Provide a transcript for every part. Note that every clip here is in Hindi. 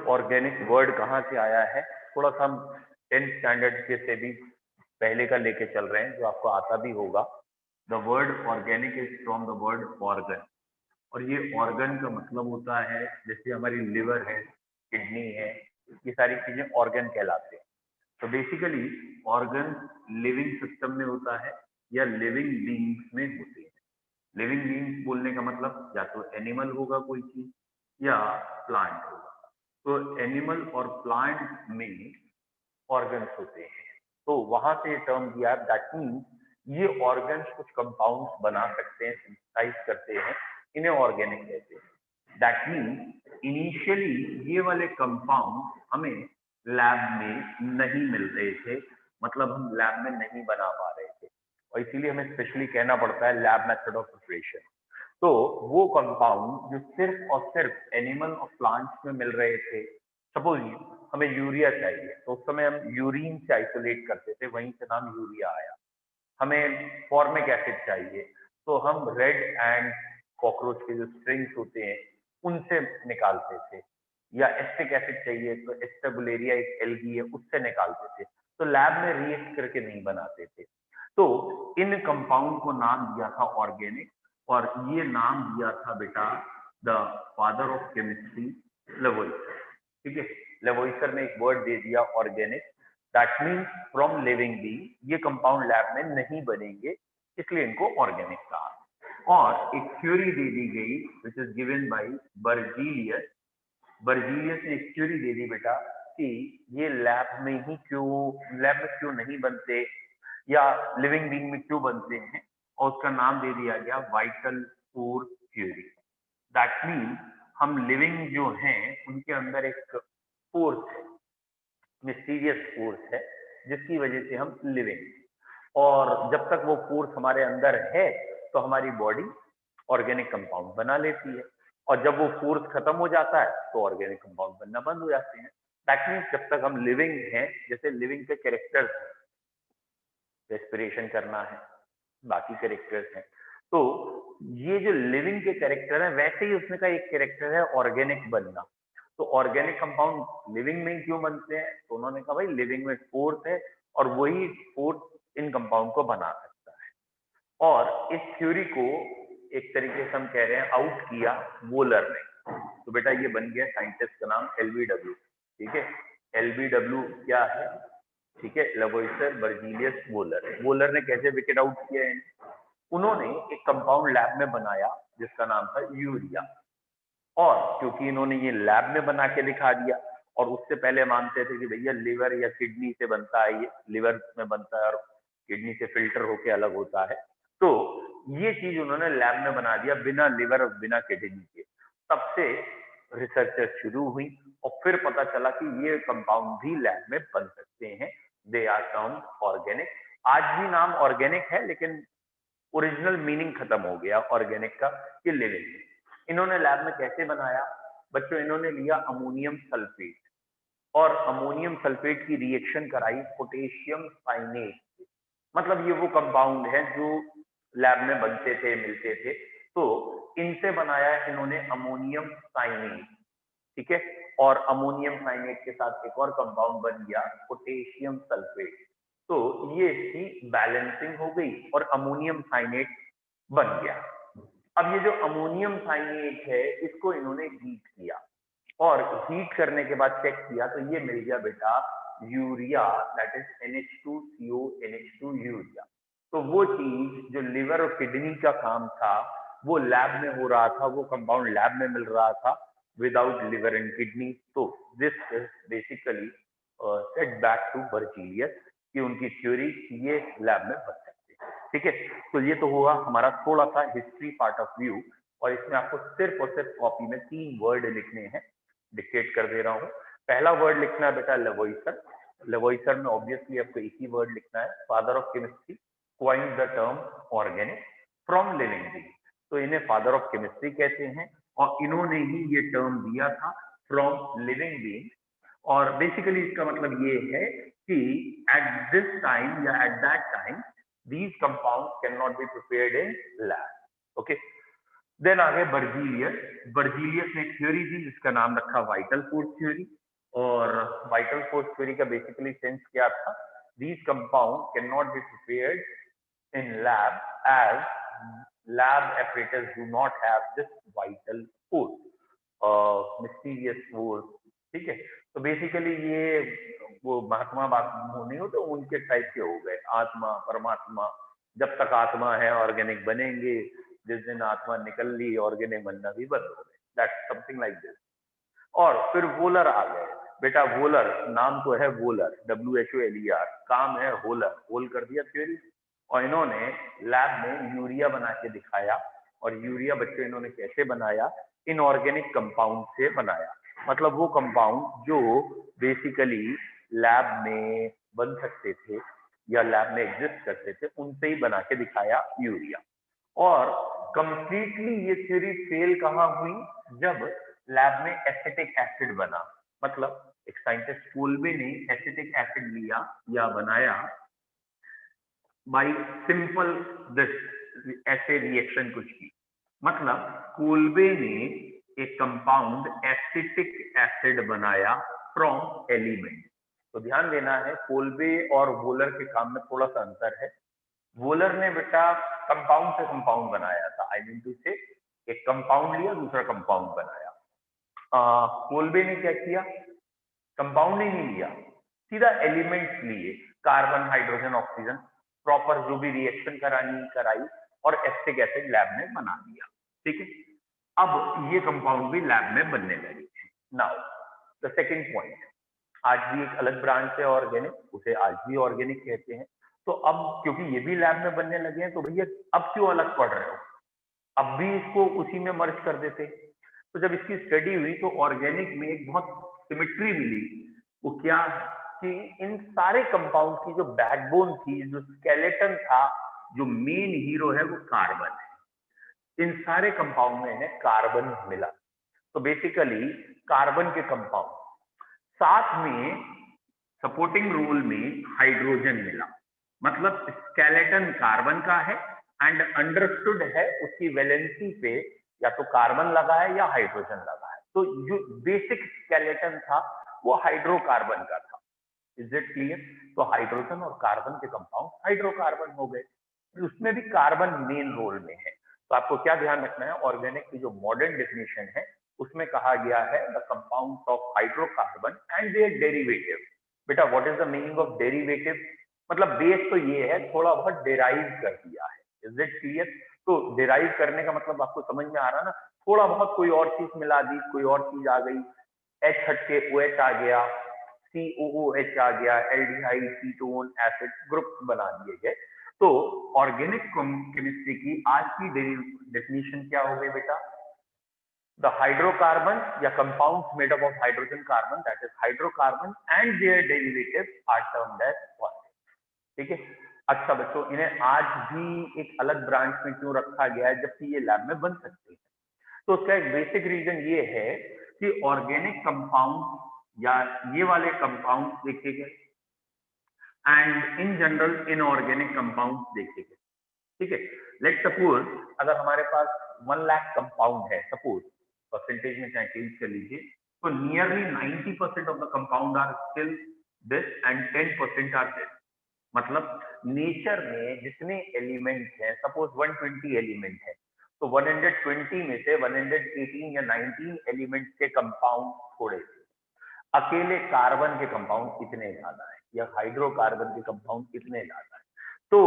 ऑर्गेनिक वर्ड कहाँ से आया है, थोड़ा सा हम 10th स्टैंडर्ड के से भी पहले का लेके चल रहे हैं, जो आपको आता भी होगा। The word organic is from the word organ, और ये ऑर्गन का मतलब होता है, जैसे हमारी लिवर है, किडनी है, ये सारी चीजें ऑर्गन कहलाते हैं। तो बेसिकली ऑर्गन लिविंग सिस्टम में होता है या लिविंग बीइंग्स में होते हैं। लिविंग बीइंग्स बोलने का मतलब या तो एनिमल होगा कोई चीज या प्लांट होगा। तो एनिमल और प्लांट में ऑर्गन्स होते हैं, तो वहां से टर्म दिया। दैट मीन्स ये ऑर्गन्स कुछ कंपाउंड्स बना सकते हैं, सिंथेसाइज करते हैं, इन्हें ऑर्गेनिक कहते हैं। दैट मीन्स इनिशियली ये वाले कंपाउंड हमें लैब में नहीं मिल रहे थे, मतलब हम लैब में नहीं बना पा रहे थे, और इसीलिए हमें स्पेशली कहना पड़ता है लैब मेथड ऑफ प्रिपरेशन। तो वो कंपाउंड जो सिर्फ और सिर्फ एनिमल और प्लांट्स में मिल रहे थे, सपोज हमें यूरिया चाहिए, तो उस समय हम यूरिन से आइसोलेट करते थे, वहीं से नाम यूरिया आया। हमें फॉर्मिक एसिड चाहिए, तो हम रेड एंड कॉकरोच के जो स्ट्रिंग्स होते हैं उनसे निकालते थे, या एस्टिक एसिड चाहिए तो एस्टेबुलेरिया एक एल्गी है उससे निकालते थे। तो लैब में रिएक्ट करके नहीं बनाते थे। तो इन कंपाउंड को नाम दिया था ऑर्गेनिक, और ये नाम दिया था बेटा द फादर ऑफ केमिस्ट्री लेवोइसर। ठीक है, लेवोइसर ने एक वर्ड दे दिया organic, that means from living being, ये कंपाउंड लैब में नहीं बनेंगे, इसलिए इनको ऑर्गेनिक कहा। और एक थ्योरी दे दी गई which is given by Berzelius. Berzelius ने एक थ्योरी दे दी बेटा कि ये लैब में क्यों नहीं बनते, या लिविंग बीइंग में क्यों बनते हैं, और उसका नाम दे दिया गया vital force theory. That mean हम लिविंग जो हैं उनके अंदर एक फोर्स है, मिस्टीरियस फोर्स है, जिसकी वजह से हम लिविंग, और जब तक वो फोर्स हमारे अंदर है तो हमारी बॉडी ऑर्गेनिक कंपाउंड बना लेती है, और जब वो फोर्स खत्म हो जाता है तो ऑर्गेनिक कंपाउंड बनना बंद हो जाते हैं। दैट मीन्स जब तक हम लिविंग हैं, जैसे लिविंग के कैरेक्टर्स हैं, रेस्पिरेशन करना है, बाकी कैरेक्टर्स हैं, तो ये जो लिविंग के कैरेक्टर है वैसे ही उसमें का एक कैरेक्टर है ऑर्गेनिक बनना। तो ऑर्गेनिक कंपाउंड लिविंग में क्यों बनते हैं, तो उन्होंने कहा भाई लिविंग में फोर्स है और वही फोर्स इन कंपाउंड को बना सकता है। और इस थ्योरी को एक तरीके से हम कह रहे हैं आउट किया वोलर ने। तो बेटा ये बन गया साइंटिस्ट का नाम एलबीडब्ल्यू। ठीक है, एलबीडब्ल्यू क्या है, ठीक है, लेवोइसर, बर्जीलियस, वोलर। वोलर ने कैसे विकेट आउट किया है, उन्होंने एक कंपाउंड लैब में बनाया जिसका नाम था यूरिया, और क्योंकि इन्होंने ये लैब में बना के दिखा दिया, और उससे पहले मानते थे कि भैया लिवर या किडनी से बनता है, ये लिवर में बनता है और किडनी से फिल्टर होके अलग होता है, तो ये चीज उन्होंने लैब में बना दिया बिना लिवर और बिना किडनी के। तब से रिसर्चर शुरू हुई, और फिर पता चला कि ये कंपाउंड भी लैब में बन सकते हैं, दे आर टर्म ऑर्गेनिक। आज भी नाम ऑर्गेनिक है, लेकिन ओरिजिनल मीनिंग खत्म हो गया ऑर्गेनिक का, ये लिविंग है। इन्होंने लैब में कैसे बनाया बच्चों, इन्होंने लिया अमोनियम सल्फेट, और अमोनियम सल्फेट की रिएक्शन कराई पोटेशियम साइनेट से। मतलब ये वो कंपाउंड है जो लैब में बनते थे, मिलते थे, तो इनसे बनाया इन्होंने अमोनियम साइनेट। ठीक है, और अमोनियम साइनेट के साथ एक और कंपाउंड बन गया पोटेशियम सल्फेट। तो ये इसकी बैलेंसिंग हो गई और अमोनियम साइनेट बन गया। अब ये जो अमोनियम साइनेट है इसको इन्होंने हीट किया, और हीट करने के बाद चेक किया तो ये मिल गया बेटा urea, that is NH2CO NH2 urea. तो वो चीज जो लिवर और किडनी का काम था वो लैब में हो रहा था, वो कंपाउंड लैब में मिल रहा था विदाउट लिवर एंड किडनी। तो this is basically set back to Berzelius कि उनकी थ्योरी ये लैब में बन सकती है। ठीक है, तो ये तो हुआ हमारा थोड़ा सा हिस्ट्री पार्ट ऑफ व्यू, और इसमें आपको सिर्फ और सिर्फ कॉपी में 3 वर्ड लिखने हैं, डिक्टेट कर दे रहा हूँ। पहला वर्ड लिखना है बेटा लेवोइसर। लेवोइसर में ऑब्वियसली आपको एक ही वर्ड लिखना है, father of chemistry, coined the term organic from living being. तो इन्हें फादर ऑफ केमिस्ट्री कहते हैं, और इन्होंने ही ये टर्म दिया था फ्रॉम लिविंग बीइंग। और बेसिकली इसका मतलब ये है कि एट दिस टाइम या at that time these compounds cannot be prepared in lab. Okay, then आ गए बर्जीलियस। बर्जीलियस ने थ्योरी दी जिसका नाम रखा वाइटल फोर्स थ्योरी। और वाइटल फोर्स थ्योरी का बेसिकली सेंस क्या था, these compound can not be prepared in lab as lab apparatus do not have this vital force, mysterious force. ठीक है, तो बेसिकली ये वो महात्मा नहीं होते उनके टाइप के हो गए, आत्मा परमात्मा। जब तक आत्मा है ऑर्गेनिक बनेंगे, जिस दिन आत्मा निकल ली ऑर्गेनिक बनना भी बंद हो गए। That's something like this. और फिर वोलर आ गए। बेटा वोलर, नाम तो है वोलर, WHOLER, काम है होलर, होल कर दिया थ्योरी। और इन्होंने लैब में यूरिया बना के दिखाया। और यूरिया बच्चों इन्होंने कैसे बनाया, इनऑर्गेनिक कंपाउंड से बनाया। मतलब वो कंपाउंड जो बेसिकली लैब में बन सकते थे या लैब में एग्जिस्ट करते थे, उनसे ही बना के दिखाया यूरिया। और कंप्लीटली ये थ्योरी फेल कहाँ हुई, जब लैब में एसिटिक एसिड बना। मतलब एक साइंटिस्ट कोल्बे ने एसिटिक एसिड लिया या बनाया बाय सिंपल दिस ऐसे रिएक्शन कुछ की। मतलब कोल्बे ने एक कंपाउंड एसिटिक एसिड बनाया फ्रॉम एलिमेंट। तो ध्यान देना है, कोल्बे और वोलर के काम में थोड़ा सा अंतर है। वोलर ने बेटा कंपाउंड से कंपाउंड बनाया था, आई मीन टू से एक कंपाउंड लिया दूसरा कंपाउंड बनाया। कोल्बे ने क्या किया, कंपाउंड ही नहीं लिया, सीधा एलिमेंट्स लिए, कार्बन हाइड्रोजन ऑक्सीजन, प्रॉपर जो भी रिएक्शन करानी कराई और एसिटिक एसिड लैब में बना दिया। ठीक है, अब ये कंपाउंड भी लैब में बनने लगे। नाउ द सेकंड पॉइंट, आज भी एक अलग ब्रांच है ऑर्गेनिक, उसे आज भी ऑर्गेनिक कहते हैं। तो अब क्योंकि ये भी लैब में बनने लगे हैं, तो भैया अब क्यों अलग पढ़ रहे हो, अब भी इसको उसी में मर्ज कर देते। तो जब इसकी स्टडी हुई तो ऑर्गेनिक में एक बहुत सिमेट्री मिली। वो क्या कि इन सारे कंपाउंड की जो बैकबोन थी, जो स्केलेटन था, जो मेन हीरो है वो कार्बन है। इन सारे कंपाउंड में इन्हें कार्बन मिला। तो बेसिकली कार्बन के कंपाउंड, साथ में सपोर्टिंग रोल में हाइड्रोजन मिला। मतलब स्केलेटन कार्बन का है एंड अंडरस्टूड है उसकी वैलेंसी पे या तो कार्बन लगा है या हाइड्रोजन लगा है। तो जो बेसिक स्केलेटन था वो हाइड्रोकार्बन का था। Is it clear? तो हाइड्रोजन और कार्बन के कंपाउंड हाइड्रोकार्बन हो गए। उसमें भी कार्बन मेन रोल में है। तो आपको क्या ध्यान रखना है, ऑर्गेनिक की जो मॉडर्न डेफिनेशन है उसमें कहा गया है the compounds of hydrocarbon and their derivative. बेटा what is the meaning of derivative? मतलब बेस तो ये है, थोड़ा बहुत डेराइव कर दिया है। Is it clear? तो डेराइव करने का मतलब आपको समझ में आ रहा ना, थोड़ा बहुत कोई और चीज मिला दी, कोई और चीज आ गई, एच हट के OH आ गया, COOH आ गया, एल्डिहाइड कीटोन एसिड ग्रुप बना दिए गए। तो ऑर्गेनिक केमिस्ट्री की आज की डेफिनेशन क्या हो गई बेटा? the hydrocarbons या compounds made up of hydrogen carbon, that is hydrocarbon and their derivatives are termed as organic। ठीक है, अच्छा बच्चों, इन्हें आज भी एक अलग ब्रांच में क्यों रखा गया है जबकि ये लैब में बन सकते हैं? तो उसका एक बेसिक रीजन ये है कि ऑर्गेनिक कंपाउंड या ये वाले कंपाउंड देखे गए and in general inorganic compound देखे गए। ठीक है, लेट सपोज अगर हमारे पास 1 लाख कंपाउंड है, सपोज परसेंटेज में चाहे चेंज कर लीजिए, तो nearly 90% of the compound are still this and 10% are this. मतलब नेचर में जितने एलिमेंट हैं, सपोज 120 एलिमेंट है, तो 120 में से 118 या 19 एलिमेंट्स के कंपाउंड थोड़े से, अकेले कार्बन के कंपाउंड इतने ज्यादा है या हाइड्रोकार्बन के कंपाउंड इतने ज्यादा है। तो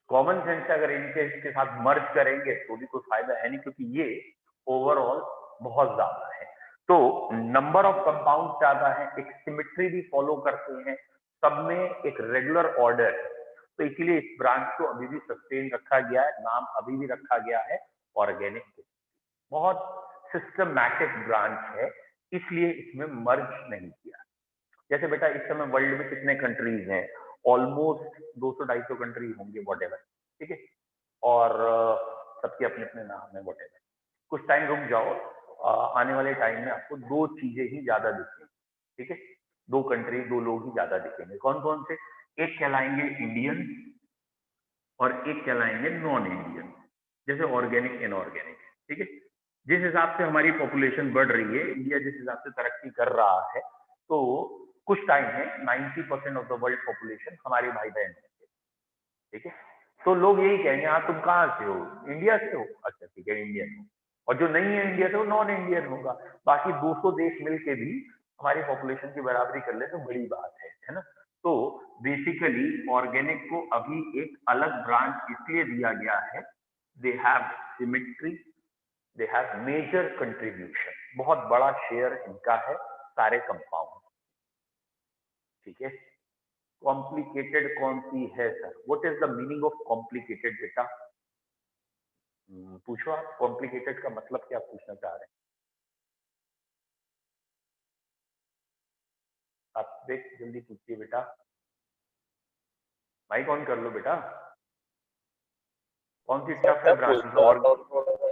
कॉमन सेंस से अगर इनके इसके साथ मर्ज करेंगे तो भी कोई फायदा है नहीं, क्योंकि ये ओवरऑल बहुत ज्यादा है। तो नंबर ऑफ कंपाउंड ज्यादा है, एक सिमेट्री भी फॉलो करते हैं, सब में एक रेगुलर ऑर्डर है। तो इसलिए इस ब्रांच को अभी भी सस्टेन रखा गया है, नाम अभी भी रखा गया है ऑर्गेनिक। बहुत सिस्टमैटिक ब्रांच है, इसलिए इसमें मर्ज नहीं किया। जैसे बेटा इस समय वर्ल्ड में कितने कंट्रीज हैं? ऑलमोस्ट 200-250 कंट्री होंगे व्हाटएवर। ठीक है, और सबके अपने अपने नाम है व्हाटएवर। कुछ टाइम रुक जाओ, आने वाले टाइम में आपको दो चीजें ही ज्यादा दिखेंगी। ठीक है, दो कंट्री, दो लोग ही ज्यादा दिखेंगे। कौन कौन से? एक कहलाएंगे इंडियन और एक कहलाएंगे नॉन इंडियन, जैसे ऑर्गेनिक इनऑर्गेनिक। ठीक है। जिस हिसाब से हमारी पॉपुलेशन बढ़ रही है, इंडिया जिस हिसाब से तरक्की कर रहा है, तो कुछ टाइम में 90% ऑफ द वर्ल्ड पॉपुलेशन हमारे भाई बहन होंगे, ठीक है। तो लोग यही कहेंगे, हाँ तुम कहाँ से हो, इंडिया से हो, अच्छा ठीक है इंडियन हो, और जो नहीं है इंडिया से वो नॉन इंडियन होगा। बाकी 200 देश मिलके भी हमारी पॉपुलेशन की बराबरी कर ले तो बड़ी बात है ना। तो बेसिकली ऑर्गेनिक को अभी एक अलग ब्रांच इसलिए दिया गया है, they have symmetry, they have major contribution, बहुत बड़ा शेयर इनका है सारे कंपाउंड, ठीक है। कॉम्प्लिकेटेड कौन सी है sir, what is the meaning of complicated बेटा? पूछो आप, कॉम्प्लिकेटेड का मतलब क्या पूछना चाह रहे हैं आप? देख जल्दी पूछिए बेटा, माइक ऑन कर लो बेटा। कौन सी सर टफ है टफ ब्रांच? पूछ रहा था थोड़ा सा।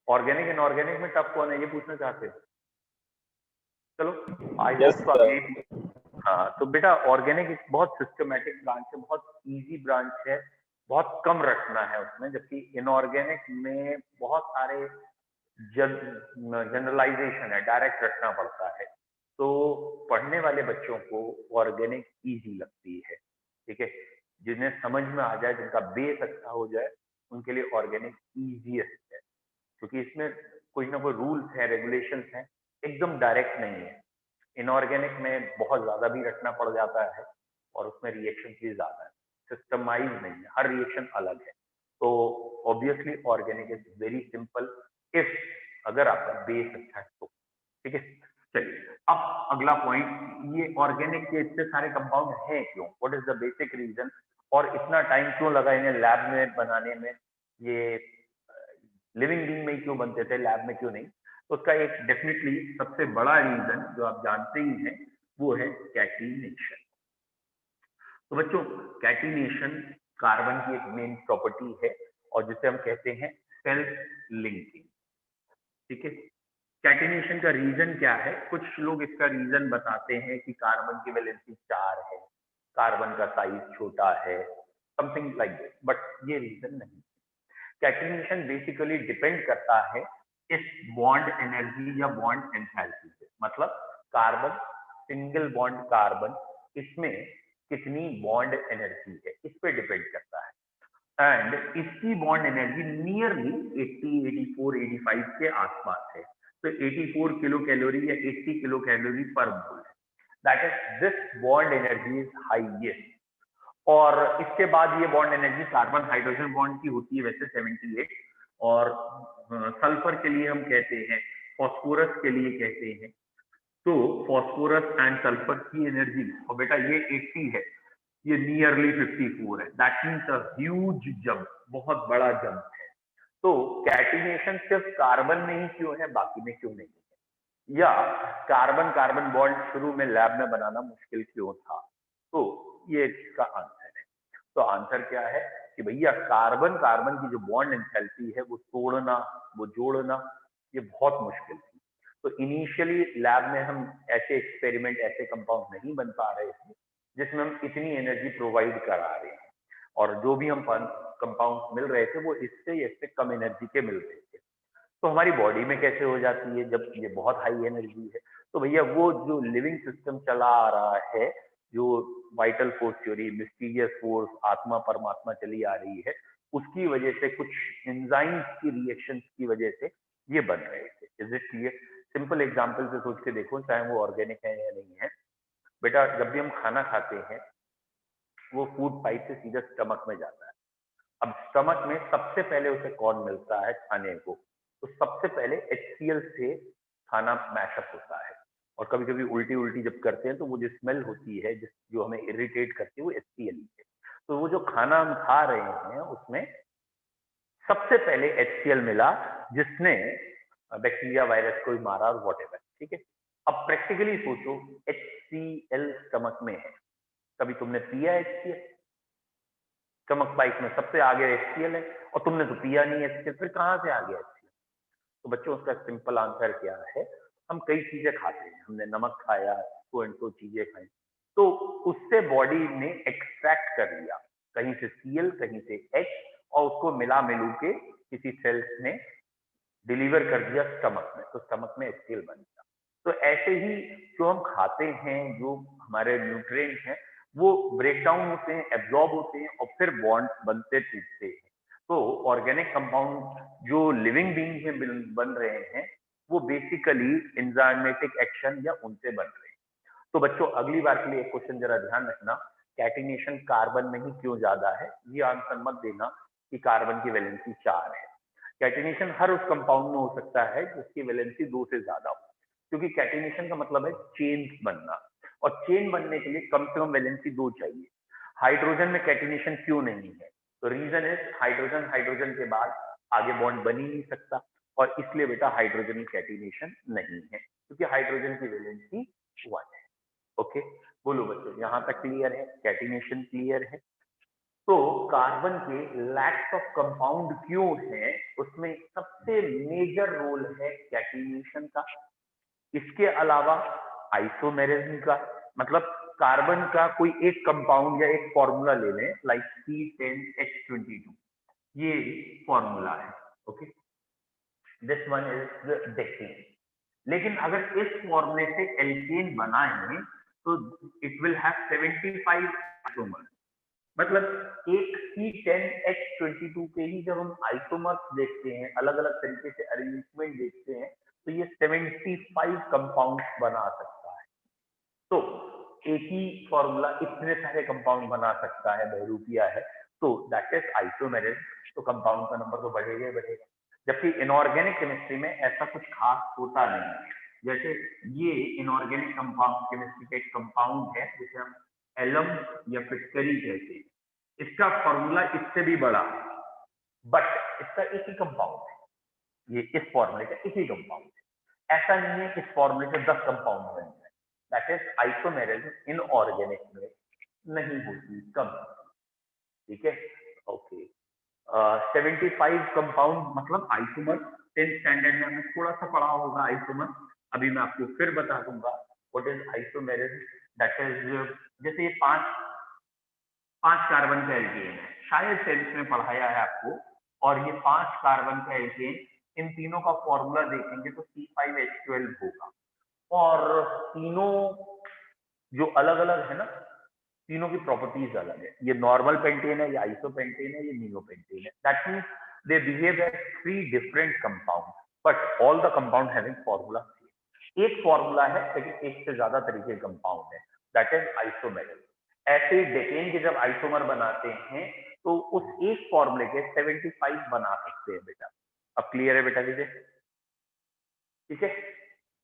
ऑर्गेनिक एंड ऑर्गेनिक में टफ कौन है, ये पूछना चाहते हैं? चलो आई यस होप तो आप सर। ये, हाँ तो बेटा ऑर्गेनिक एक बहुत सिस्टमेटिक ब्रांच है, बहुत इजी ब्रांच है, बहुत कम रटना है उसमें, जबकि इनऑर्गेनिक में बहुत सारे जनरलाइजेशन है, डायरेक्ट रटना पड़ता है। तो पढ़ने वाले बच्चों को ऑर्गेनिक इजी लगती है, ठीक है। जिन्हें समझ में आ जाए, जिनका बेस अच्छा हो जाए, उनके लिए ऑर्गेनिक इजीएस्ट है, क्योंकि इसमें कोई ना कोई रूल्स है, रेगुलेशंस हैं, एकदम डायरेक्ट नहीं है। इनऑर्गेनिक में बहुत ज्यादा भी रखना पड़ जाता है और उसमें रिएक्शन भी ज्यादा है, सिस्टमाइज नहीं है, हर रिएक्शन अलग है। तो obviously organic is very simple if, अगर आपका बेस अच्छा है तो, ठीक है। चलिए अब अगला पॉइंट, ये ऑर्गेनिक के इतने सारे कंपाउंड हैं क्यों, what is the basic reason, और इतना टाइम क्यों लगा इन्हें लैब में बनाने में, ये लिविंग बीइंग में ही क्यों बनते थे, लैब में क्यों नहीं? तो उसका एक डेफिनेटली सबसे बड़ा रीजन जो आप जानते ही हैं, वो है कैटिनेशन। तो बच्चों कैटिनेशन कार्बन की एक मेन प्रॉपर्टी है, और जिसे हम कहते हैं सेल्फ लिंकिंग, ठीक है। कैटिनेशन का रीजन क्या है? कुछ लोग इसका रीजन बताते हैं कि कार्बन की वैलेंसी 4 है, कार्बन का साइज छोटा है, समथिंग लाइक दिस, बट ये रीजन नहीं। कैटिनेशन बेसिकली डिपेंड करता है इस बॉन्ड एनर्जी या बॉन्ड एंथैल्पी पे, मतलब कार्बन, सिंगल बॉन्ड कार्बन, इसमें कितनी बॉन्ड एनर्जी है, इस पे डिपेंड करता है। एंड इसकी बॉन्ड एनर्जी नियरली 80, 84, 85 के आसपास है। तो 84 किलो कैलोरी या 80 किलो कैलोरी पर मोल है, that is this bond energy is highest. और इसके बाद ये bond energy carbon hydrogen bond की होती है वैसे 78, और सल्फर के लिए हम कहते हैं, फॉस्फोरस के लिए कहते हैं, तो फॉस्फोरस एंड सल्फर की एनर्जी, और बेटा ये 80 है, ये नियरली 54 है, that means a huge jump, बहुत बड़ा जंप है। तो कैटिनेशन सिर्फ कार्बन में ही क्यों है, बाकी में क्यों नहीं है? या कार्बन कार्बन बॉन्ड शुरू में लैब में बनाना मुश्किल क्यों था? तो ये इसका आंसर है। तो आंसर क्या है कि भैया कार्बन कार्बन की जो बॉन्ड एंथैल्पी है वो तोड़ना, वो जोड़ना, ये बहुत मुश्किल थी। तो इनिशियली लैब में हम ऐसे एक्सपेरिमेंट, ऐसे कंपाउंड नहीं बन पा रहे थे जिसमें हम इतनी एनर्जी प्रोवाइड करा रहे हैं, और जो भी हम कंपाउंड मिल रहे थे वो इससे कम एनर्जी के मिल रहे थे। तो हमारी बॉडी में कैसे हो जाती है जब ये बहुत हाई एनर्जी है? तो भैया वो जो लिविंग सिस्टम चला आ रहा है, जो vital force theory, mysterious force, आत्मा परमात्मा चली आ रही है, उसकी वजह से, कुछ एंजाइम्स की रिएक्शन की वजह से ये बन रहे थे। Is it clear? Simple example से सोच के देखो, चाहे वो ऑर्गेनिक है या नहीं है। बेटा जब भी हम खाना खाते हैं, वो फूड पाइप से सीधा स्टमक में जाता है। अब स्टमक में सबसे पहले उसे कौन मिलता है खाने को? तो सबसे पहले HCl से खाना मैशअप होता है, और कभी कभी उल्टी उल्टी जब करते हैं तो वो जो स्मेल होती है, जिस जो हमें इरिटेट करती है, वो HCl ही है। तो वो जो खाना हम खा रहे हैं उसमें सबसे पहले HCl मिला, जिसने बैक्टीरिया वायरस को ही मारा और वॉट, ठीक है। अब प्रैक्टिकली सोचो, HCl स्टमक में है, कभी तुमने पिया HCl? स्टमक पाइप में सबसे आगे HCl है, और तुमने तो पिया नहीं HCl, फिर कहाँ से आ गया HCl? तो बच्चों उसका सिंपल आंसर क्या है? हम कई चीजें खाते हैं, हमने नमक खाया, सो एंड सो चीजें खाई, तो उससे बॉडी ने एक्सट्रैक्ट कर लिया, कहीं से Cl कहीं से H, और उसको मिला मिलू के किसी सेल्स ने डिलीवर कर दिया स्टमक में, तो स्टमक में HCl बन गया। तो ऐसे ही जो हम खाते हैं, जो हमारे न्यूट्रिएंट हैं, वो ब्रेक डाउन होते हैं, एब्जॉर्ब होते हैं और फिर बॉन्ड बनते टूटते हैं। तो ऑर्गेनिक कंपाउंड जो लिविंग बीइंग में बन रहे हैं, वो बेसिकली एंजाइमेटिक एक्शन या उनसे बन रहे हैं। तो बच्चों अगली बार के लिए एक क्वेश्चन जरा ध्यान रखना, कैटिनेशन कार्बन में ही क्यों ज्यादा है, ये आंसर मत देना कि कार्बन की वैलेंसी 4 है। कैटिनेशन हर उस कंपाउंड में हो सकता है जिसकी वैलेंसी 2 से ज्यादा हो, क्योंकि कैटिनेशन का मतलब है चेन बनना, और चेन बनने के लिए कम से कम वैलेंसी 2 चाहिए। हाइड्रोजन में कैटिनेशन क्यों नहीं है? तो रीजन इज हाइड्रोजन हाइड्रोजन के बाद आगे बॉन्ड बन ही नहीं सकता, और इसलिए बेटा हाइड्रोजन कैटिनेशन नहीं है, क्योंकि हाइड्रोजन की वैलेंसी 1 है। ओके, बोलो बच्चों, यहां तक क्लियर है? कैटिनेशन क्लियर है? तो कार्बन के लैक्स ऑफ कंपाउंड क्यों है, उसमें सबसे मेजर रोल है कैटिनेशन का। इसके अलावा आइसोमेरिज्म का, मतलब कार्बन का कोई एक कंपाउंड या एक फॉर्मूला ले लें, लाइक C10H22, ये फॉर्मूला है। Okay, this one is decane. लेकिन अगर इस फॉर्मूले से एल्केन बनाएं तो इट विल हैव 75 आइसोमर्स। मतलब एक C10H22 के ही जब हम आइसोमर्स देखते हैं, अलग अलग तरीके से अरेंजमेंट देखते हैं, तो ये 75 कंपाउंड बना सकता है। तो एक ही फॉर्मूला इतने सारे कंपाउंड बना सकता है, बहरूपिया है, तो दैट इज आइसोमेरिज्म। तो कंपाउंड का नंबर तो बढ़ेगा ही बढ़ेगा। जबकि इनऑर्गेनिक केमिस्ट्री में ऐसा कुछ खास होता नहीं है। जैसे ये इनऑर्गेनिक कंपाउंड केमिस्ट्री का एक कंपाउंड है जिसे हम एलम या फिटकरी कहते हैं। इसका फॉर्मूला इससे भी बड़ा है, बट इसका एक ही कंपाउंड है, ये इस फॉर्मूले का एक ही कंपाउंड है। ऐसा नहीं है इस फॉर्मूले से 10 कंपाउंड बन जाए। That is isomerism in organic में नहीं होती, कम। ठीक है, ओके। 75 कंपाउंड मतलब आइसोमर, 10th स्टैंडर्ड में हमने थोड़ा सा पढ़ा होगा आइसोमर। अभी मैं आपको फिर बता दूंगा what is isomerism. That is, जैसे ये पांच कार्बन का एल्केन है, शायद टेंथ में पढ़ाया है आपको, और ये 5 कार्बन का एल्केन, इन तीनों का फॉर्मूला देखेंगे तो C5H12 होगा। और तीनों जो अलग अलग है ना, तीनों की प्रॉपर्टीज अलग है। ये नॉर्मल पेंटेन है, ये आइसोपेंटेन है, ये नियोपेंटेन है। That means they behave as 3 different compound, but all the compound having formula. एक फॉर्मूला है लेकिन एक से ज्यादा तरीके के कंपाउंड है, दैट इज आइसोमेरिज्म। ऐसे ही डेकेन के जब आइसोमर बनाते हैं तो उस एक फॉर्मूले के 75 बना सकते हैं बेटा। अब क्लियर है बेटा दीजिए? ठीक है,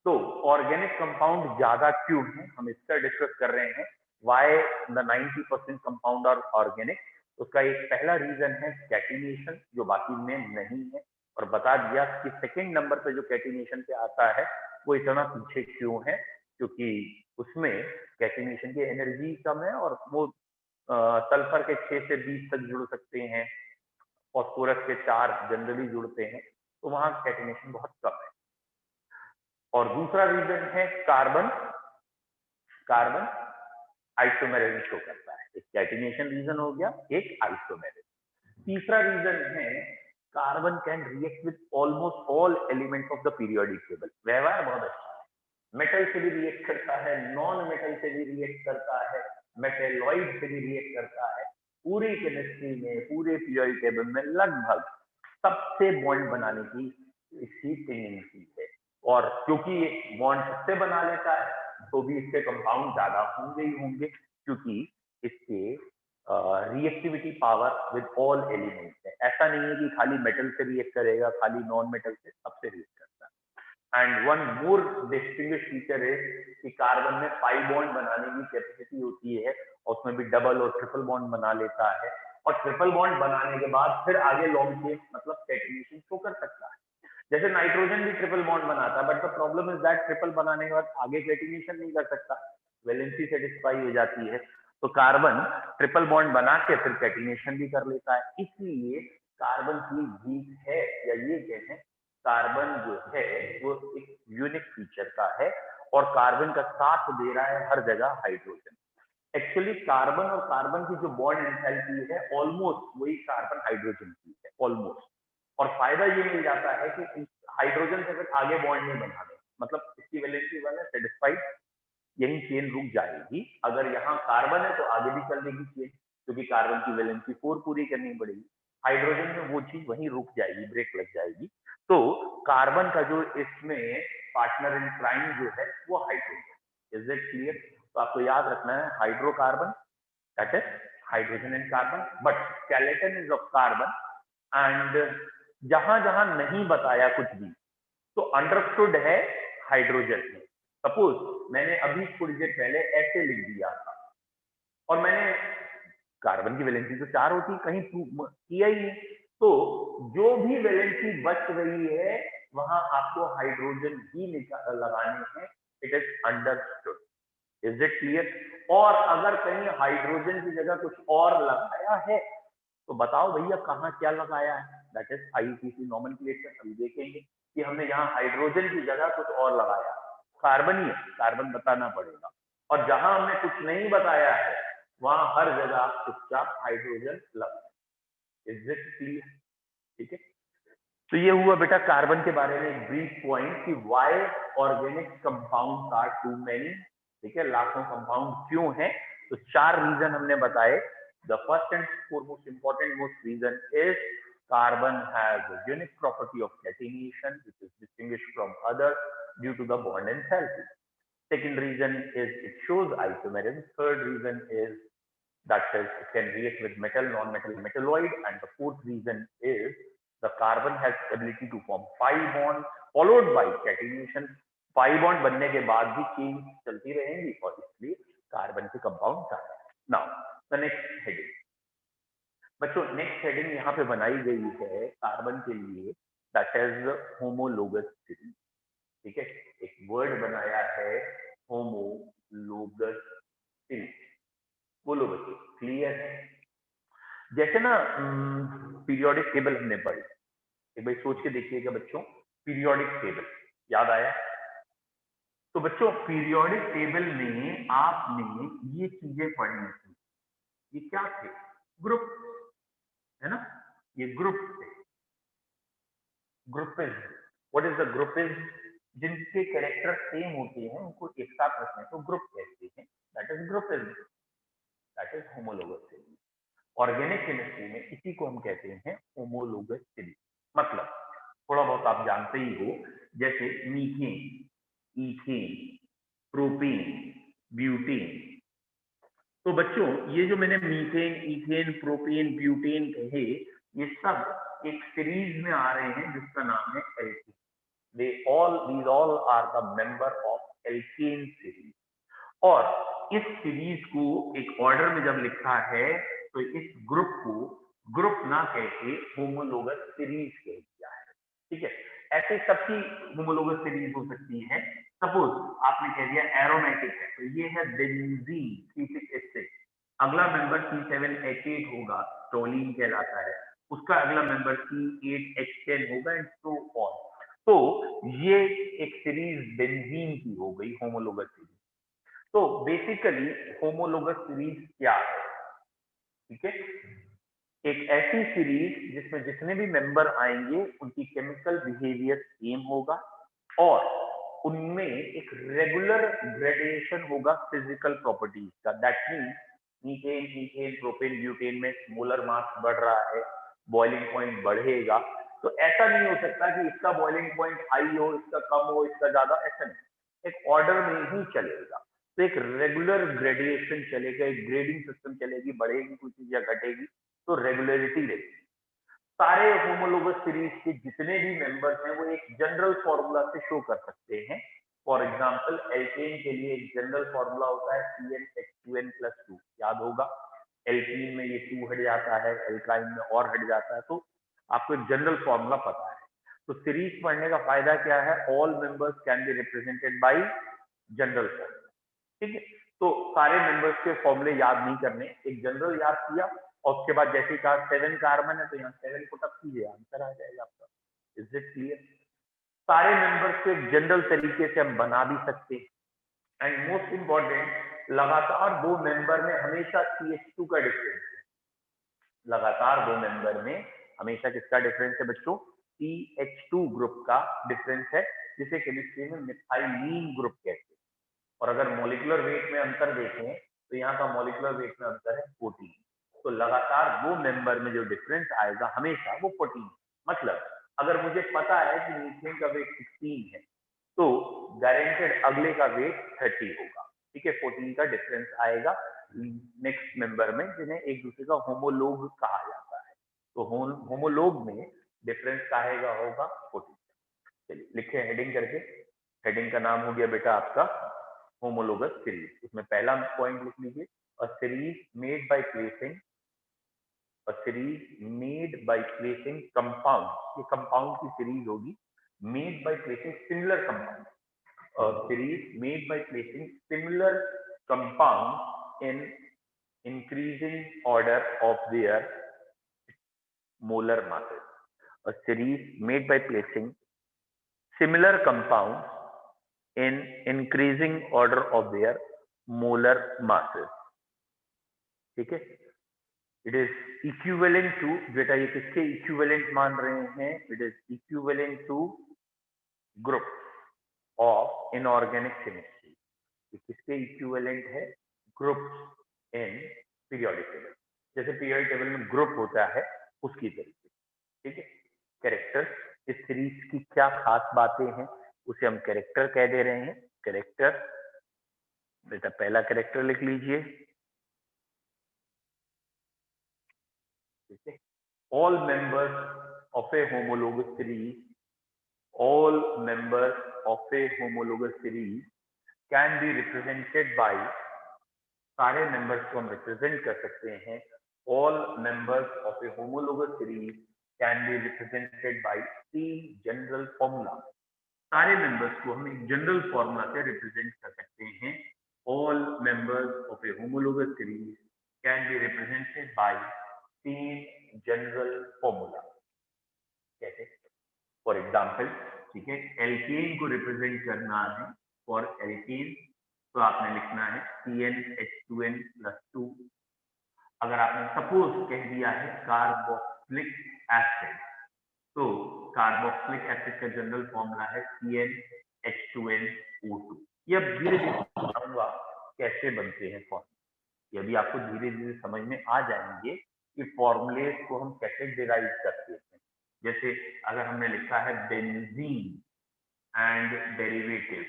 तो ऑर्गेनिक कंपाउंड ज्यादा क्यों है, हम इसका डिस्कस कर रहे हैं। Why the 90% compound are organic? उसका एक पहला रीजन है कैटिनेशन, जो बाकी में नहीं है, और बता दिया कि सेकंड नंबर पे जो कैटिनेशन पे आता है वो इतना पीछे क्यों है, क्योंकि उसमें कैटिनेशन की एनर्जी कम है, और वो सल्फर के 6 से 20 तक जुड़ सकते हैं, फॉस्फोरस के 4 जनरली जुड़ते हैं, तो वहां कैटिनेशन बहुत कम है। और दूसरा रीजन है कार्बन। कार्बन आइसोमेरिज्म शो करता है, एक कैटिनेशन रीजन हो गया, एक आइसोमेरिज्म। तीसरा रीजन है carbon can react with almost all elements of the periodic table. व्यवहार बहुत अच्छा है, मेटल से भी रिएक्ट करता है, नॉन मेटल से भी रिएक्ट करता है, मेटेलॉइड से भी रिएक्ट करता है। पूरी केमिस्ट्री में, पूरे पीरियोडिक टेबल में लगभग सबसे बॉन्ड बनाने की इसकी टेंडेंसी है। और क्योंकि ये बॉन्ड सबसे बना लेता है तो भी इसके कंपाउंड ज्यादा होंगे ही होंगे, क्योंकि इसके reactivity power with all elements है। ऐसा नहीं है कि खाली मेटल से रिएक्ट करेगा, खाली नॉन मेटल से, सबसे रिएक्ट करता है। And one more distinguish feature है कि कार्बन में 5 बॉन्ड बनाने की कैपेसिटी होती है, और उसमें भी डबल और ट्रिपल बॉन्ड बना लेता है, और ट्रिपल बॉन्ड बनाने के बाद फिर आगे लॉन्ग चेन मतलब कैटिनेशन शो कर सकता है। जैसे नाइट्रोजन भी ट्रिपल बॉन्ड बनाता है, but the problem is that triple बनाने के बाद आगे कैटिनेशन नहीं कर सकता, वैलेंसी सेटिस्फाई हो जाती है। तो कार्बन ट्रिपल बॉन्ड बना के फिर कैटिनेशन भी कर लेता है। इसलिए कार्बन की वीक है, या ये कहें कार्बन जो है वो एक यूनिक फीचर का है, और कार्बन का साथ दे रहा है हर जगह हाइड्रोजन। एक्चुअली कार्बन और कार्बन की जो बॉन्ड एंथैल्पी है ऑलमोस्ट वही कार्बन हाइड्रोजन की है, ऑलमोस्ट। और फायदा ये मिल जाता है कि हाइड्रोजन से फिर आगे बॉन्ड नहीं बनाने, मतलब इसकी वैलेंसी 1 है, सेटिस्फाइड, यही चेन रुक जाएगी। अगर यहाँ कार्बन है तो आगे भी चल देगी चेन, क्योंकि कार्बन की वैलेंसी 4 पूरी करनी पड़ेगी। हाइड्रोजन में वो चीज वहीं रुक जाएगी, ब्रेक लग जाएगी। तो कार्बन का जो इसमें पार्टनर इन क्राइम जो है वो हाइड्रोजन। Is it clear? तो आपको याद रखना है hydrocarbon, that is hydrogen and carbon, but skeleton is of carbon. And जहां जहां नहीं बताया कुछ भी तो अंडरस्टूड है हाइड्रोजन में। सपोज मैंने अभी थोड़ी देर पहले ऐसे लिख दिया था और मैंने कार्बन की वैलेंसी तो 4 होती, कहीं किया ही नहीं, तो जो भी वैलेंसी बच रही है वहां आपको हाइड्रोजन ही लगाने हैं। It is understood. Is it clear? और अगर कहीं हाइड्रोजन की जगह कुछ और लगाया है तो बताओ भैया कहाँ क्या लगाया है, दैट इज आईयूपीएसी नॉमेनक्लेचर। अभी देखेंगे कि हमने यहाँ हाइड्रोजन की जगह कुछ और लगाया, कार्बन ही है, कार्बन बताना पड़ेगा। और जहां हमने कुछ नहीं बताया है वहां हर जगह आप चुपचाप हाइड्रोजन लगा। Is it clear? ठीक है, तो ये हुआ बेटा कार्बन के बारे में एक ब्रीफ पॉइंट कि why organic compound are too many. ठीक है, लाखों कंपाउंड क्यों हैं? तो 4 रीजन हमने बताए। The first and foremost important most reason is carbon has a unique property of catenation which is distinguished from others due to the bond enthalpy. Second reason is it shows isomerism. Third reason is that is it can react with metal, non-metal, metalloid. And the fourth reason is the carbon has ability to form pi bond followed by catenation. pi bond बनने के बाद भी चेन चलती रहेंगी और इसलिए कार्बन के कंपाउंड ज्यादा है। नाउ द नेक्स्ट हेडिंग बच्चों, नेक्स्ट हेडिंग यहाँ पे बनाई गई है कार्बन के लिए, दैट इज होमोलोगस सीरीज। ठीक है, एक वर्ड बनाया है होमोलोगस सीरीज। बोलो बच्चों, क्लियर है? जैसे ना पीरियोडिक टेबल हमने पढ़ी, एक भाई सोच के देखिएगा बच्चों, पीरियोडिक टेबल याद आया? तो बच्चों पीरियोडिक टेबल में आपने ये चीजें पढ़ी थी, ये क्या थे? ग्रुप, है ना? ये ग्रुप थे, groupies. What is the groupies? जिनके कैरेक्टर सेम होते हैं उनको एक साथ रखने को ग्रुप कहते हैं, that is groupies, that is homologous series. Organic chemistry में इसी को हम कहते हैं होमोलोगस सीरीज। मतलब थोड़ा बहुत आप जानते ही हो, जैसे मीथेन, इथेन, प्रोपेन, ब्यूटेन। तो बच्चों ये जो मैंने मीथेन, इथेन, प्रोपेन, ब्यूटेन कहे, ये सब एक सीरीज में आ रहे हैं जिसका नाम है alkane. these all are the member of alkane series. और इस सीरीज को एक ऑर्डर में जब लिखा है तो इस ग्रुप को ग्रुप ना कह के होमोलोगस सीरीज कह दिया है। ठीक है, ऐसे सबकी होमोलोगस सीरीज हो सकती है। सपोज आपने कह दिया एरोमेटिक है तो ये है बेंजीन 3,6,H6, अगला मेंबर C7H8 होगा, टोलीन कहलाता है, उसका अगला मेंबर C8H10 होगा एंड सो ऑन। तो ये एक सीरीज बेंजीन की हो गई होमोलोगस सीरीज। तो बेसिकली होमोलोगस सीरीज क्या है? ठीक है, एक ऐसी सीरीज जिसमें जितने भी मेंबर आएंगे उनकी केमिकल बिहेवियर सेम होगा और उनमें एक रेगुलर ग्रेडेशन होगा फिजिकल प्रॉपर्टीज का। That means methane, ethane, propane, butane में मोलर मास बढ़ रहा है, बॉइलिंग पॉइंट बढ़ेगा। तो ऐसा नहीं हो सकता कि इसका बॉइलिंग पॉइंट हाई हो, इसका कम हो, इसका ज्यादा, ऐसा नहीं, एक ऑर्डर में ही चलेगा। तो एक रेगुलर ग्रेडिएशन चलेगा, एक ग्रेडिंग सिस्टम चलेगी, बढ़ेगी कोई चीज या घटेगी तो रेगुलरिटी रहेगी। सारे होमोलोगस सीरीज के जितने भी मेंबर्स हैं वो एक जनरल फॉर्मूला से शो कर सकते हैं। फॉर एग्जांपल एल्केन के लिए एक जनरल फॉर्मूला होता है CnH2n+2, याद होगा। एल्कीन में ये 2 हट जाता है, एल्काइन में और हट जाता है, तो आपको एक जनरल फॉर्मूला पता है। तो सीरीज पढ़ने का फायदा क्या है? All members can be represented bye general formula. ठीक है, तो सारे मेंबर्स के फॉर्मूले याद नहीं करने, एक जनरल याद किया और उसके बाद जैसे कहा 7 कार्बन है तो यहाँ 7 पुट अप कीजिए, आंसर आ जाएगा आपका। Is it clear? सारे मेंबर्स को एक जनरल तरीके से हम बना भी सकते हैं। एंड मोस्ट इंपॉर्टेंट, लगातार 2 मेंबर में हमेशा CH2 का डिफरेंस है, लगातार 2 मेंबर में हमेशा किसका डिफरेंस है बच्चों? CH2 ग्रुप का डिफरेंस है, जिसे केमिस्ट्री में मिथाइलीन ग्रुप कहते हैं। और अगर मॉलिक्यूलर वेट में अंतर देखें तो यहाँ का मॉलिक्यूलर वेट में अंतर है 14। तो लगातार वो मेंबर में जो डिफरेंस आएगा हमेशा वो 14। मतलब अगर मुझे पता है कि मीथेन का वेट 16 है तो गारंटेड अगले का वेट 30 होगा। ठीक है, 14 का डिफरेंस आएगा नेक्स्ट मेंबर में, जिन्हें एक दूसरे का होमोलोग कहा जाता है। तो होमोलोग में डिफरेंस कहेगा होगा 14। चलिए लिखे हेडिंग करके। हेडिंग का नाम हो गया बेटा आपका होमोलोगस सीरीज। इसमें पहला पॉइंट लिख लीजिए, a series made by placing compound. ये कंपाउंड की सीरीज होगी, made by placing similar compound. Series made by placing similar compound in increasing order of their molar masses. A series made by placing similar compounds in increasing order of their molar masses. ठीक है, इट इज इक्विवेलेंट टू, बेटा ये किसके इक्विवेलेंट मान रहे हैं? It is equivalent to group of inorganic chemistry. ये किसके इक्विवेलेंट है? Group in periodic table. जैसे पीरियोडिक टेबल में ग्रुप होता है उसकी तरीके। ठीक है, कैरेक्टर, इस सीरीज की क्या खास बातें हैं उसे हम कैरेक्टर कह दे रहे हैं। कैरेक्टर, बेटा पहला कैरेक्टर लिख लीजिए। ठीक है, all members of A homologous series, all members of A homologous series can be represented bye, सारे मेंबर्स को हम रिप्रेजेंट कर सकते हैं। All members of A homologous series can be represented bye 3 general formula. सारे मेंबर्स को हम एक जनरल फॉर्मूला से रिप्रेजेंट कर सकते हैं। All members of A homologous series can be represented bye 3 general formula. कैसे? फॉर एग्जाम्पल, ठीक है, एल्केन को रिप्रेजेंट करना है, फॉर एल्केन तो आपने लिखना है CnH2n+2। अगर आपने सपोज कह दिया है कार्बोक्सिलिक एसिड, तो कार्बोक्सिलिक एसिड का जनरल फॉर्मूला है CnH2nO2। ये अब धीरे धीरे बताऊंगा कैसे बनते हैं फॉर्मूले। ये भी आपको धीरे धीरे समझ में आ जाएंगे कि फॉर्मूलेस को हम कैसे डिराइव करते हैं। जैसे अगर हमने लिखा है बेंजीन एंड डेरिवेटिव,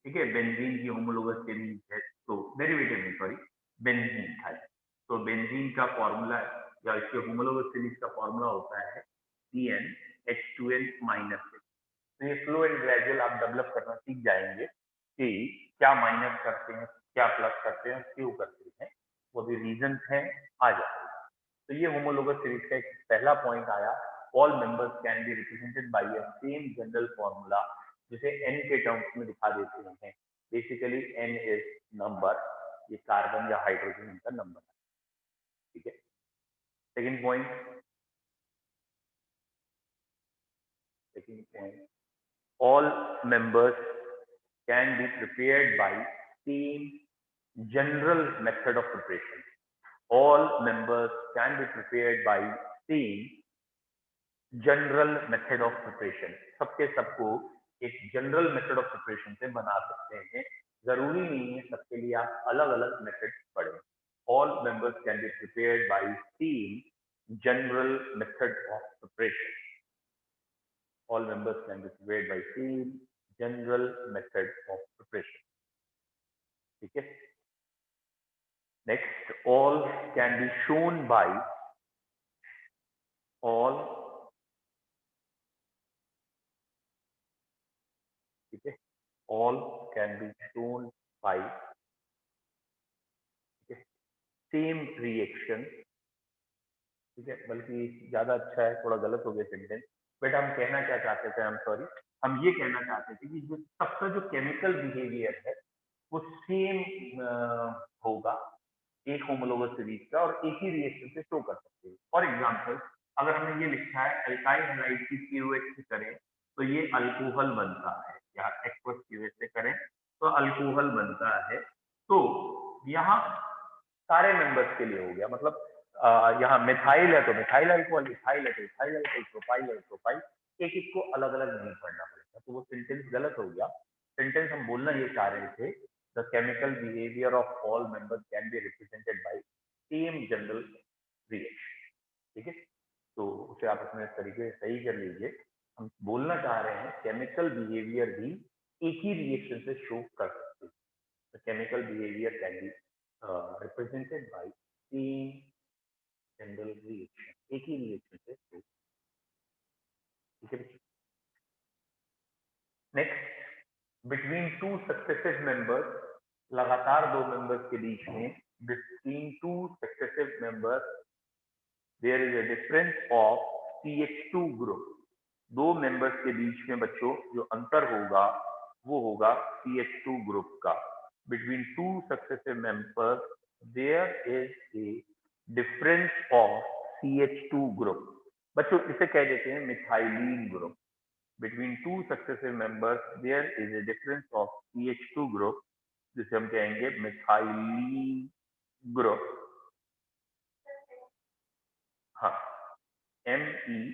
ठीक है, बेंजीन की होमोलोगस सीरीज है, तो डेरिवेटिव नहीं सॉरी, बेंजीन था, तो बेंजीन का फॉर्मूला या इसके होमोलोगस सीरीज का फॉर्मूला होता है CnH2n-। तो ये फ्लो एंड ग्रेजुअल आप डेवलप करना सीख जाएंगे कि क्या माइनस करते हैं, क्या प्लस करते हैं, क्यों करते हैं, वो भी रीजन है, आ जाएगा। तो ये होमोलोगस सीरीज का एक पहला पॉइंट आया। All members can be represented bye a same general formula, जिसे n के टर्म्स में दिखा देते हैं। बेसिकली n इज नंबर, ये कार्बन या हाइड्रोजन का नंबर है। ठीक है, second point, all members can be prepared by same general method of preparation. All members can be prepared by same general method of preparation. सबके सबको एक जनरल मेथड ऑफ प्रिपरेशन से बना सकते हैं। जरूरी नहीं है सबके लिए आप अलग अलग मेथड पढ़ें। All members can be prepared by same general method of preparation. All members can be prepared by same general method of preparation. ठीक है, next, all can be shown by, all, ठीक है, all can be shown by, ठीक है, same reaction। ठीक है, बल्कि ज्यादा अच्छा है, थोड़ा गलत हो गया सेंटेंस, बट हम कहना क्या चाहते थे, हम सॉरी, हम ये कहना चाहते थे कि जो सबका जो केमिकल बिहेवियर है वो सेम होगा एक होमोलोगस सीरीज का, और एक ही रिएक्शन से शो कर सकते हैं। फॉर एग्जांपल, अगर हमने ये लिखा है अल्काइल हैलाइड की COH से करें तो ये अल्कोहल बनता है, या एक्वस COH से करें तो अल्कोहल बनता है। तो यहाँ सारे मेंबर्स के लिए हो गया, मतलब यहाँ मिथाइल है तो मिथाइल अल्कोहल, इथाइल है तो इथाइल अल्कोहल, प्रोपाइल है प्रोपाइल, एक एक को अलग अलग नहीं पढ़ना पड़ेगा, तो वो सेंटेंस गलत हो गया। सेंटेंस हम बोलना ये चाह रहे थे, the chemical behaviour of all members can be represented by same general reaction. ठीक है, तो उसे आप अपने तरीके से सही कर लीजिए। हम बोलना चाह रहे हैं केमिकल बिहेवियर भी एक ही रिएक्शन से शो कर सकते हैं, the chemical behaviour can be represented by same general reaction, एक ही रिएक्शन से शो। ठीक है, next, between two successive members, लगातार दो मेंबर्स के बीच में, between two successive members there is a difference of CH2 group. दो मेंबर्स के बीच में बच्चों जो अंतर होगा वो होगा CH2 ग्रुप का। Between two successive members there is a difference of CH2 group. बच्चों इसे कह देते हैं methylene group. Between two successive members there is a difference of CH2 group, जिसे हम कहेंगे मिथाइलीन ग्रुप। हाँ, METHYLENE,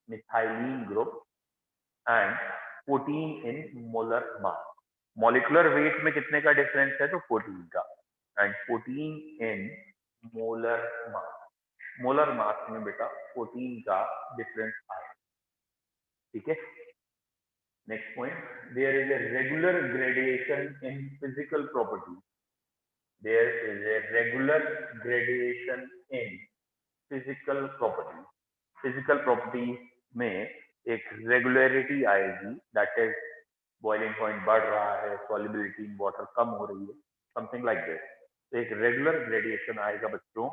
methylene group, and 14 in molar mass. Molecular weight में कितने का डिफरेंस है? तो 14 का, and 14 in molar mass. Molar mass में बेटा 14 का डिफरेंस आया। ठीक है, next point, there is a regular gradation in physical property. There is a regular gradation in physical property. Physical property में एक रेगुलरिटी आएगी, दैट इज बॉइलिंग पॉइंट बढ़ रहा है, सॉल्युबिलिटी इन वाटर कम हो रही है, समथिंग लाइक दिस। तो एक रेगुलर ग्रेडिएशन आएगा बच्चों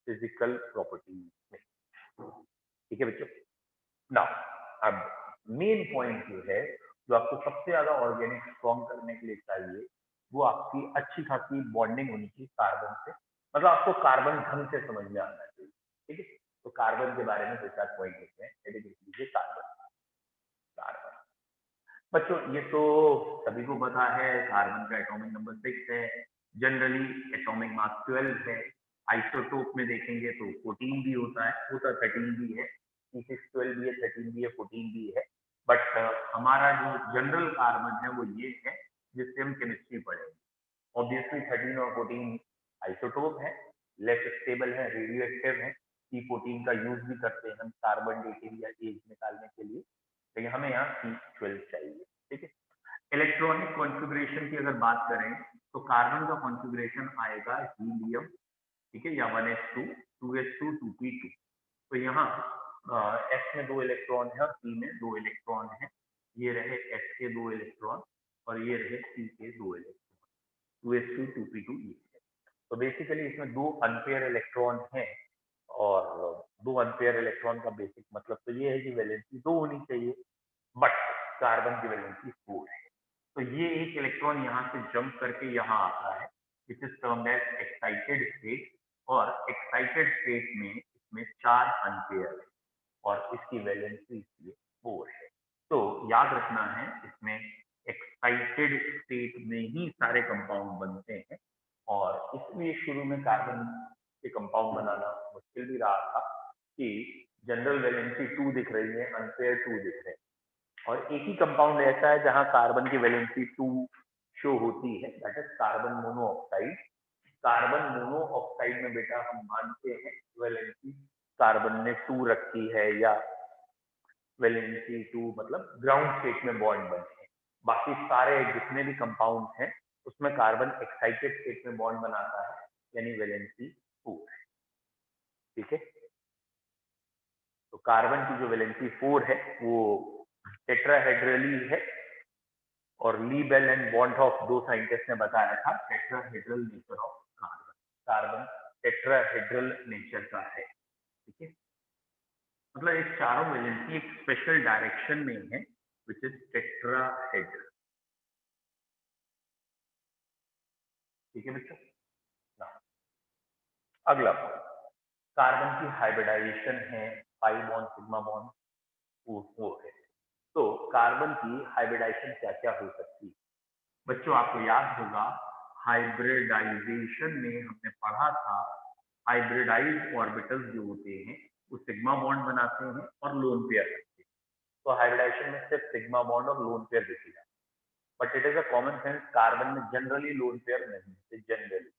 फिजिकल प्रॉपर्टी में। ठीक है बच्चों, नाउ अब मेन पॉइंट जो है, जो आपको सबसे ज्यादा ऑर्गेनिक स्ट्रॉन्ग करने के लिए चाहिए, वो आपकी अच्छी खासी बॉन्डिंग होनी चाहिए कार्बन से। मतलब आपको कार्बन ढंग से समझ में आना चाहिए। ठीक है, तो कार्बन के बारे में दो चार पॉइंट लिखते हैं। ये देख लीजिए, कार्बन। कार्बन बच्चों ये तो सभी को पता है, कार्बन का एटॉमिक नंबर 6 है, जनरली एटॉमिक मास 12 है। आइसोटोप में देखेंगे तो 14 भी होता है, 13 भी है, C612 भी है, 13 भी है, 14 भी है। बट हमारा जो जनरल कार्बन है वो ये है जिससे हम केमिस्ट्री पढ़ेंगे। ऑब्वियसली 13 और 14 आइसोटोप है, लेस स्टेबल है, रेडियो एक्टिव है। C14 का यूज भी करते हैं हम कार्बन डेटिंग या एज निकालने के लिए, लेकिन हमें यहाँ C12 चाहिए। ठीक है, इलेक्ट्रॉनिक कॉन्फ़िगरेशन की अगर बात करें तो कार्बन का कॉन्फ़िगरेशन आएगा हीलियम, ठीक है, या 1s2, 2s2, 2p2। तो यहाँ S में 2 इलेक्ट्रॉन है और P में 2 इलेक्ट्रॉन है। ये रहे S के 2 इलेक्ट्रॉन और ये रहे P के 2 इलेक्ट्रॉन, 2s2, 2p2 ये है। तो बेसिकली इसमें 2 अनपेयर इलेक्ट्रॉन हैं, और 2 अनपेयर इलेक्ट्रॉन का बेसिक मतलब तो ये है कि वैलेंसी 2 होनी चाहिए, बट कार्बन की वैलेंसी 4 है। तो ये एक इलेक्ट्रॉन यहाँ से जंप करके यहाँ आता है, which is termed as excited state, और एक्साइटेड स्टेट में इसमें 4 अनपेयर है और इसकी वैलेंसी इसलिए 4 है। तो याद रखना है, इसमें एक्साइटेड स्टेट में ही सारे कंपाउंड बनते हैं, और इसलिए शुरू में कार्बन के कंपाउंड बनाना मुश्किल भी रहा था कि जनरल वैलेंसी 2 दिख रही है, अनपेयर 2 दिख रहे हैं, और एक ही कंपाउंड ऐसा है जहां कार्बन की वैलेंसी 2 शो होती है, that is carbon monoxide. Carbon monoxide में बेटा हम मानते हैं वैलेंसी कार्बन ने 2 रखी है, या वैलेंसी 2 मतलब ग्राउंड स्टेट में बॉन्ड बने हैं। बाकी सारे जितने भी कंपाउंड हैं उसमें कार्बन एक्साइटेड स्टेट में बॉन्ड बनाता है, यानी वैलेंसी 4। ठीक है, तो कार्बन की जो वैलेंसी 4 है वो टेट्राहेड्रली है, और ली बेल एंड बॉन्डहॉफ 2 साइंटिस्ट ने बताया था tetrahedral nature of carbon. Carbon tetrahedral nature का है। ठीक है, मतलब एक चारों वैलेंसी एक स्पेशल डायरेक्शन में है, विच इज टेट्राहेड्रल। ठीक है बच्चों, अगला पॉइंट, कार्बन की हाइब्रिडाइजेशन है, पाई बॉन्ड सिग्मा बॉन्ड, वो है। तो कार्बन की हाइब्रिडाइजेशन क्या क्या हो सकती है? बच्चों आपको याद होगा हाइब्रिडाइजेशन में हमने पढ़ा था, हाइब्रिडाइज्ड ऑर्बिटल्स जो होते हैं वो सिग्मा बॉन्ड बनाते हैं और लोन पेयर रखते हैं। तो हाइब्रिडाइजेशन में सिर्फ सिग्मा बॉन्ड और लोन पेयर दिखेगा, but it is a common sense, carbon में जनरली लोन पेयर नहीं है जनरली।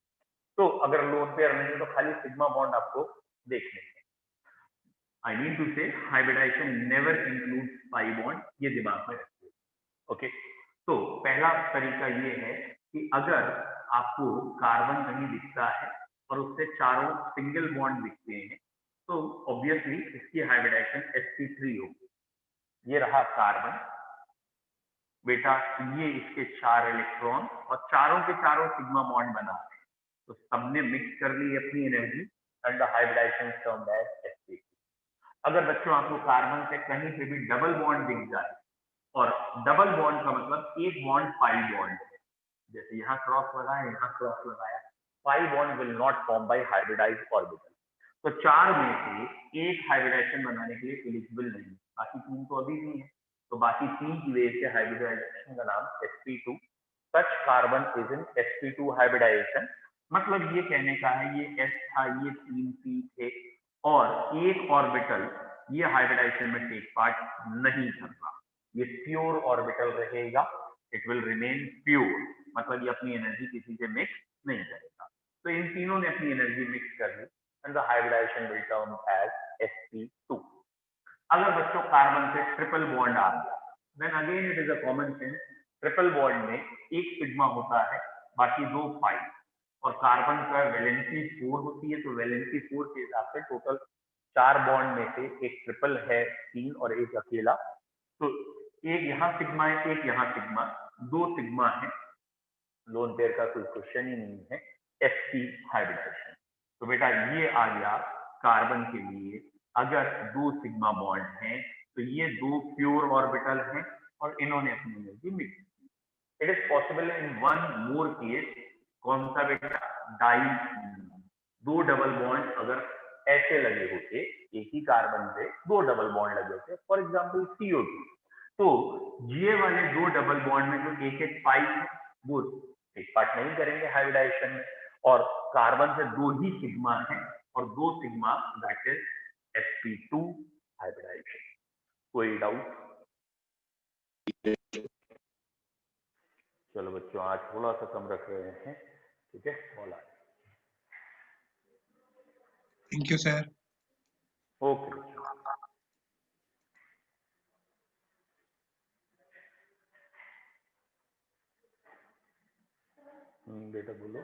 तो अगर लोन पेयर नहीं है तो खाली सिग्मा बॉन्ड आपको देखने हैं। I mean to say hybridisation never includes pi bond, ये दिमाग में रखिए। ओके, तो पहला तरीका ये है कि अगर आपको कार्बन कहीं दिखता है और उससे चारों सिंगल बॉन्ड दिखते हैं तो ऑब्वियसली इसकी हाइब्रिडाइजेशन sp3 होगी। ये रहा कार्बन बेटा, ये इसके 4 इलेक्ट्रॉन और चारों के चारों सिग्मा बॉन्ड बना रहे हैं, तो सबने मिक्स कर ली अपनी energy and the hybridisation termed as sp3। अगर बच्चों आपको कार्बन से कहीं पे भी डबल बॉन्ड दिख जाए, और डबल बॉन्ड का मतलब एक बॉन्ड पाई बॉन्ड है, जैसे यहाँ क्रॉस लगाया यहाँ क्रॉस लगाया, pi bond will not form by hybridised orbital. तो 4 में से एक हाइब्रिडाइजेशन बनाने के लिए एलिजिबल नहीं, बाकी 3 तो अभी भी है, तो बाकी 3 की वजह से हाइब्रिडाइजेशन का नाम sp2। Such carbon is in sp2 hybridization, मतलब ये कहने का है ये s था, ये 3 p थे और एक ऑर्बिटल ये हाइब्रिडाइजेशन में टेक पार्ट नहीं करता, ये प्योर ऑर्बिटल रहेगा, इट विल रिमेन प्योर, मतलब ये अपनी एनर्जी किसी से मिक्स नहीं करेगा। तो इन तीनों ने अपनी एनर्जी मिक्स कर ली and the hybridisation will term as sp2। अगर बच्चों कार्बन से ट्रिपल बॉन्ड आ गया, then again it is a common sense, triple bond में एक सिग्मा होता है बाकी 2 पाई, और कार्बन का वैलेंसी 4 होती है, तो वैलेंसी 4 के हिसाब से टोटल 4 बॉन्ड में से एक ट्रिपल है 3 और एक अकेला, तो एक यहाँ सिग्मा है एक यहाँ सिग्मा, 2 सिग्मा है, लोन पेयर का कोई क्वेश्चन ही नहीं है, sp हाइब्रिडाइजेशन। तो बेटा ये आ गया कार्बन के लिए, अगर 2 सिग्मा बॉन्ड हैं तो ये 2 प्योर ऑर्बिटल हैं और इन्होंने अपनी एनर्जी मिक्स की। It is possible in one more case, कौन सा बेटा, डाई, 2 डबल बॉन्ड अगर ऐसे लगे होते, एक ही कार्बन पे 2 डबल बॉन्ड लगे होते, फॉर एग्जाम्पल CO2, तो ये वाले 2 डबल बॉन्ड में जो एक एक पाई है वो टेक पार्ट नहीं करेंगे हाइब्रिडाइजेशन में, और कार्बन से 2 ही सिग्मा है और 2 sigma that is sp2 hybridization. कोई डाउट? चलो बच्चों आज थोड़ा सा कम रख रहे हैं, ठीक है, बोला। Thank you sir. ओके बेटा बोलो।